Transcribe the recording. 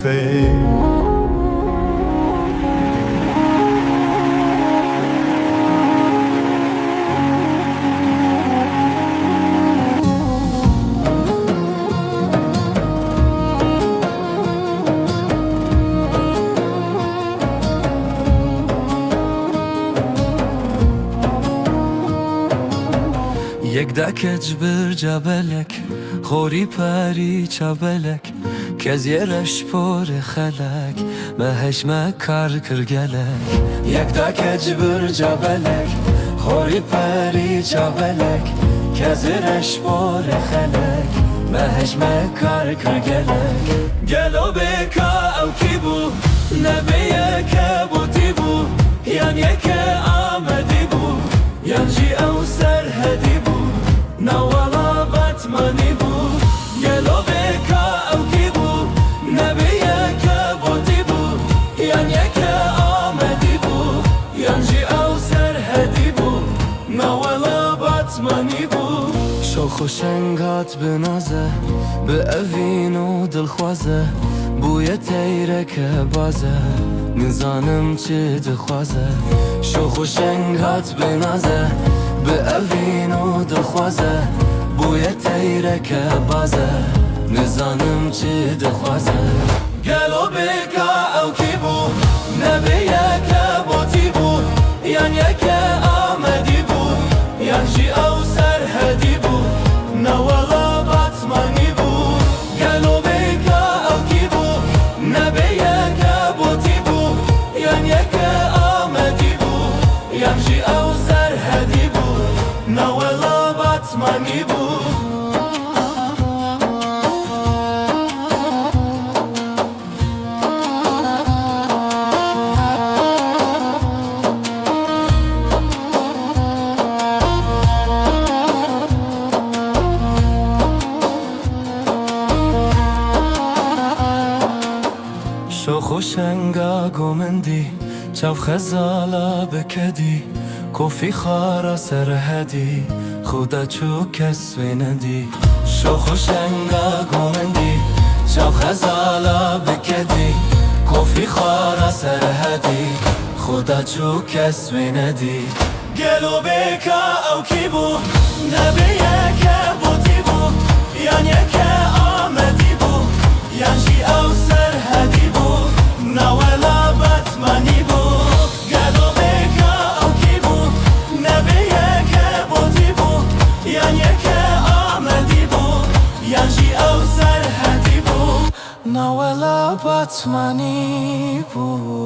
یک دکج بر جبلک خوری پری چبلک کز یرش پر خلک بهش مکر کرگلک یک دکج بر جبلک خوری پری چبلک کز یرش پر خلک بهش مکر کرگلک گلو بکا او کی بو نبیه که بودی بو یعنی که آمدی بو یعنی او سرهدی بو نوالا بطمانی بو گلو بکا او کی بو نبیه که بودی بو یعنی که آمدی بو یعنی او سرهدی بو نوالا بطمانی بو شوخ و شنگات بنازه به اوین و دلخوازه بوی تیره که بازه نزانم چی دخوازه شوخ و شنگات بنازه به اوین و دلخوازه بوی تیره که بازه نزانم چی دخوازه گلو بکا او کی بو نبیه که بوتی بو یعنی که آمدی بو یعنی او سرهدی بو نوالا بطمانی بو گلو بکا او کی بو نبیه که بوتی بو یعنی که آمدی بو یعنی او سرهدی بو نوالا بطمانی بو شوخ و شنگا گومندی چاو خزالا بکدی کوفی خارا سرهدی خودا چو کس ویندی شوخ و شنگا گومندی چاو خزالا بکدی کوفی خارا سرهدی خودا چو کس ویندی گلو بکا او کی بو نبیه که بودی بو یعنی که آمدی بو یعنی او سرهدی بو نوالا بطمانی بو گلو بکا او کی بو نبیه که بودی بو یعنی که آمدی بو یعنی او سرهدی بو نوالا بطمانی بو